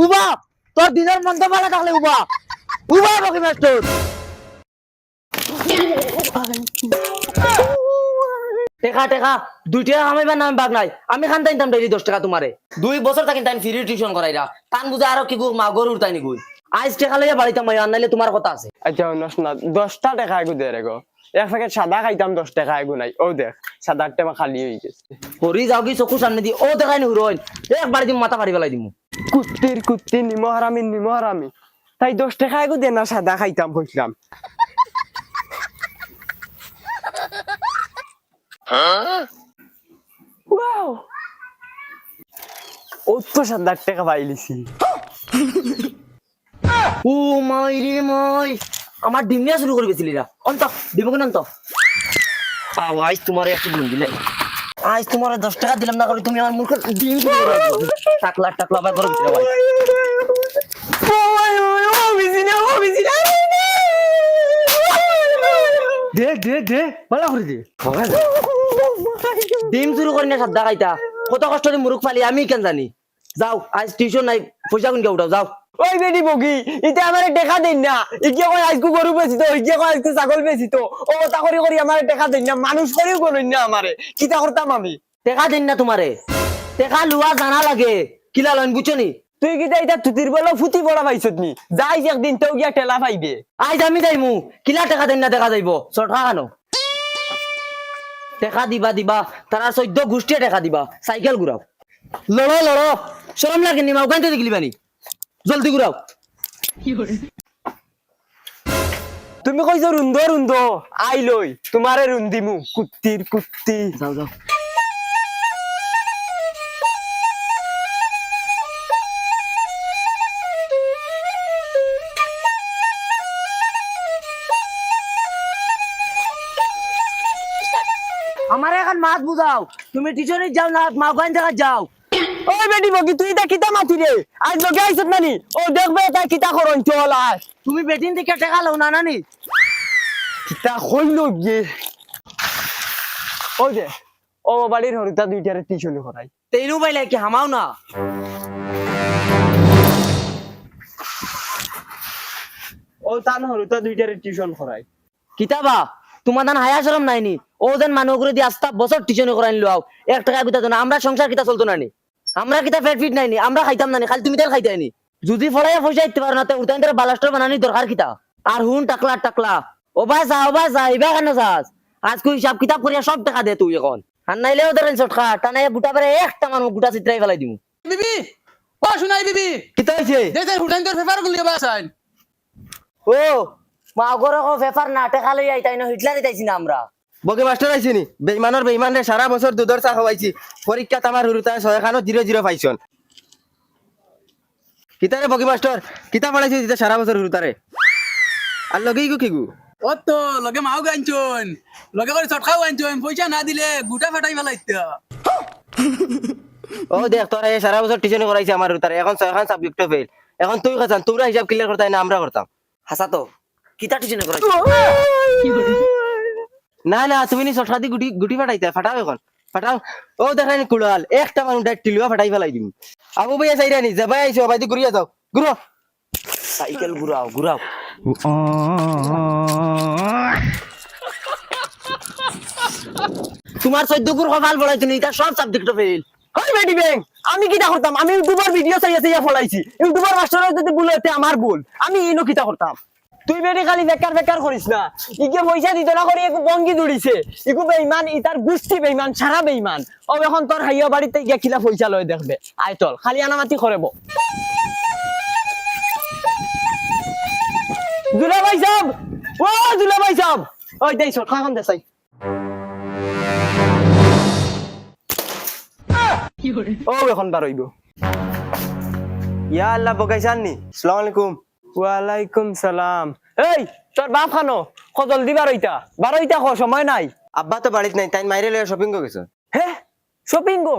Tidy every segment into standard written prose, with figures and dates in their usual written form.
উবা তোর দিনের মন্দ ভালো থাকলে উবা উবা বকি মাস্টার টেকা টেকা 2 টাকা কামাইবার নাম বাগ নাই আমি খান তাইতাম ডেইলি 10 টাকা তোমারে 2 বছর থাকি তাই ফ্রি টিউশন করাইরা কান বুঝা আরো কি মা গরুর তাই নি কই আইজ টাকা লইয়া বাড়িতে মাই আননাইলে তোমার কথা আছে আচ্ছা নস না 10টা টাকা আগু দে রে গো এক প্যাকেট সাদা খাইতাম 10 টাকা আগু নাই ও দেখ সাদা টেমা খালি হয়ে গেছে হরি যাও কি চকু সামনে দি ও দেখাই নি হুরইন একবার দিম মাথা ফাড়ি ফেলাই দিমু কুত্তি নিমহারামি তাই 10 টাকা আগু দে না সাদা খাইতাম কইলাম ওয়াও ও তো সাদা টাকা পাইলিছি ও মাই রে মাই আমার ডিম নিয়ে শুরু করে গেছিলিরা অন্ত ডিম কোন অন্ত আইজ তোমার একটু ডিম দিলে আজ তোমার 10 টাকা দিলাম না করে তুমি আমার মুখে ডিম টাকলা টাকলা আবার করে দিতে ভাই দে ভালো করে দে ডিম শুরু করি না সাদা খাইতা কত কষ্ট করে মুরুখ ফালি আমি কেন জানি যাও আজ টিউশন নাই পয়সা কোন উঠাও যাও ওই বেটি বগি ইতে আমারে টাকা দেন না ইকে কই আজকু গরু বেচি তো ইকে কই আজকু ছাগল বেচি তো ও তা করি আমারে টাকা দেন না মানুষ করিও কোন না আমারে কিটা করতাম আমি টাকা দিন না তোমারে টাকা লুয়া জানা লাগে কিলা লইন বুঝছনি তুই কিটা এটা তুতির বলা ফুটি বড়া পাইছত নি যাই একদিন তো গিয়া টেলা পাইবে আজ আমি যাইমু কিলা টাকা দিন না দেখা যাইব চটকা কানো টাকা দিবা তারা 14 গোষ্ঠী টাকা দিবা সাইকেল ঘুরাও লড়ো শরম লাগে নি মাও গাইতে দেখলি বানি জলদি ঘুরাও তুমি কইছো রুন্দ আই লই তোমারে রুন্দিমু কুত্তি যাও আমার এখন মাছ বুঝাও তুমি টিউশনে যাও না মা গাইন জায়গা যাও ওই বেটি বগি তুই এটা কিটা মাতি রে আজ লগে আইছত নানি ও দেখবে এটা কিটা করন চলা তুমি বেটিন থেকে টাকা লও না নানি কিটা কইল গিয়ে ওই যে ও বাড়ির হরিতা দুইটারে টিউশন করাই তেইনু বাইলে কি হামাও না ও তান হরিতা দুইটারে টিউশন করাই কিতাবা তোমার দান হায়া শরম নাইনি ও যেন মানুষ করে দিয়ে আস্তা বছর টিউশন করে আনলো 1 টাকা বিতা না আমরা সংসার কিতা চলতো নানি আমরা কিতা পেট ফিট নাইনি আমরা খাইতাম নানি খালি তুমি তেল খাইতে আনি যদি ফড়াইয়া পয়সা দিতে পারো না তো উঠাইন ধরে বালাস্টার বানানি দরকার কিতা আর হুন টাকলা ও ভাই যা এবার কেন যাস আজ কই হিসাব কিতাব করিয়া সব টাকা দে তুই এখন আর নাইলে ওদের চটকা টানাই গুটা বেড়ে একটা মানুষ গুটা চিত্রাই ফেলাই দিমু বিবি ও শুনাই বিবি কিতা হইছে দেখতে হুটাইন তোর পেপার গুলি বাসাইন ও মা গরে কো পেপার না টাকা লই আইতাই না হিটলার দিতাইছি না আমরা বগে মাস্টার আইছিনি বেইমান রে সারা বছর দুধর চা খাওয়াইছি পরীক্ষা তামার হুরুতা 6 পাইছন কিতারে বগে মাস্টার কিতা পড়াইছি যেটা সারা বছর হুরুতারে আর লগেই গো কিগু ও তো লগে মাও গাইছন লগে করে চটকাও আনছন পয়সা না দিলে গুটা ফাটাই ফেলাইতা ও দেখ তোরা এই সারা বছর টিউশন করাইছি আমার হুরুতারে এখন 6 সাবজেক্ট ফেল এখন তুই খান তোরা হিসাব ক্লিয়ার করতাই না আমরা করতাম হাসা তো কিতা টিউশন করাই না তুমি নি সটকাদি গুটি ফাটাও এখন ফাটাও ও দেখাই নি কুড়াল একটা মানুষ ডাইরেক্ট টিলুয়া ফাটাই ফেলাই দিম আবু ভাইয়া চাইরা নি যাবাই আইছো বাইদি ঘুরিয়া যাও ঘুরো সাইকেল ঘুরাও তোমার 14 গুর কপাল বড়াই তুমি এটা সব সাবজেক্ট ফেল ওই বেটি ব্যাং আমি কিটা করতাম আমি ইউটিউবার ভিডিও চাইয়া ফলাইছি ইউটিউবার মাস্টার যদি বলতে আমার ভুল আমি ইনো কিটা করতাম তুই বেটি খালি বেকার করিস না ইকে পয়সা দিত না করে একটু বঙ্গি দৌড়িছে ইকু বেইমান ইতার গুষ্টি বেইমান সারা বেইমান ও এখন তোর হাইয়া বাড়িতে গিয়া কিলা পয়সা লয় দেখবে আয় চল খালি আনামাতি করব দুলাভাই সাহেব ও দুলাভাই সাহেব ওই দেই চল খান দেসাই ও এখন বারইব ইয়া আল্লাহ বগাইছাননি আসসালামু আলাইকুম ওয়ালাইকুম সালাম এই তোর বাপ খানো ক জলদি বারইতা ক সময় নাই আব্বা তো বাড়িতে নাই তাই মাইরে লইয়া শপিং কো গেছে হে শপিং গো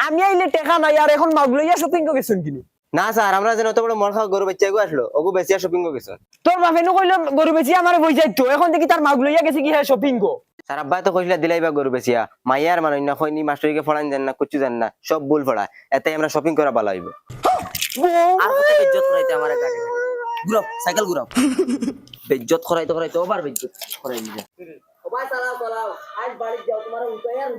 আমি আইলে টাকা নাই আর এখন মাগ লইয়া শপিং গো গেছুন কিনি না স্যার আমরা যেন অত বড় মর খাওয়া গরু বাচ্চা গো আসলো ওগো বেচিয়া শপিং কো গেছে তোর বাপে নো কইলো গরু বেচি আমার বই যাইতো এখন দেখি তার মাগ লইয়া গেছে কি হে শপিং গো স্যার আব্বা তো কইলা দিলাইবা গরু বেচিয়া মাইয়ার মানুষ না কইনি মাস্টারকে ফড়ান জান না কুচু জান না সব ভুল ফড়া এতে আমরা শপিং করা ভালো হইব আর কত বেজ্জত করাইতে আমার গাড়ি ঘুরাও সাইকেল ঘুরাও বেজ্জত করাইতে করাইতে ওবার বেজ্জত করাই নিয়ে সবাই চালাও চালাও আজ বাড়ি যাও তোমার উপায় আর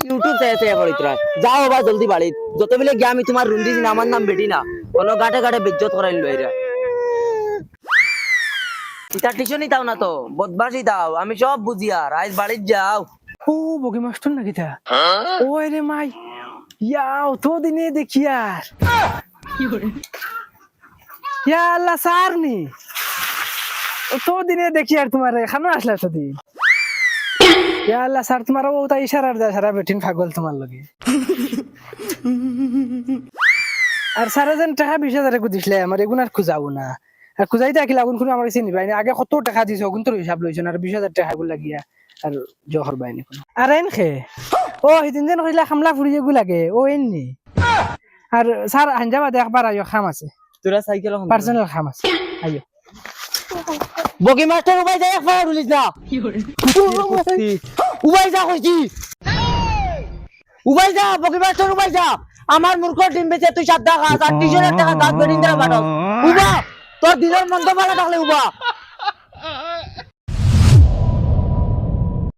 ইউটিউব চাইতে করিতরা যাও বা জলদি বাড়ি যত বেলে গিয়ে আমি তোমার রুন্দি আমার নাম বেটি না কোনো গাটে গাটে বেজ্জত করাই লইরা ইটা টিউশনই দাও না তো বদমাশি দাও আমি সব বুঝি আর আজ বাড়ি যাও ও বগি মাস্টার নাকি তা ওই রে মাই ইয়াও তো দিনে দেখি আর ইয়া আল্লাহ স্যার নি তো দিনে দেখি আর তোমার এখানে আসলে তো দিন ইয়া আল্লাহ স্যার তোমার ও তাই ইশারার দা সারা বেটিন পাগল তোমার লগে আর সারা যেন টাকা 20,000 কো দিছলে আমার এগুন আর খুঁজাবো না আর খুঁজাইতে আকি লাগুন কোন আমার চিনি ভাই আগে কত টাকা দিছো কোন তোর হিসাব লইছ আর 20,000 টাকা গুলো লাগিয়া আর জহর বাইনি কোন আর এন খে ও হিদিন দিন কইলা খামলা ফুড়িয়ে গু লাগে ও এননি আর স্যার আঞ্জাবা দেখবার আইও খাম আছে তোরা সাইকেল পার্সোনাল খাম আছে আইও বগি মাস্টার উবাই যায় এক ফাড়া রুলিস না উবাই যা কইছি উবাই যা বগি মাস্টার উবাই যা আমার মূর্খ টিম বেচে তুই 7 টাকা আর টিউশনের টাকা দাঁত বেরিয়ে দেওয়া বাটস উবা তোর দিনের মন্দ ভালো থাকলে উবা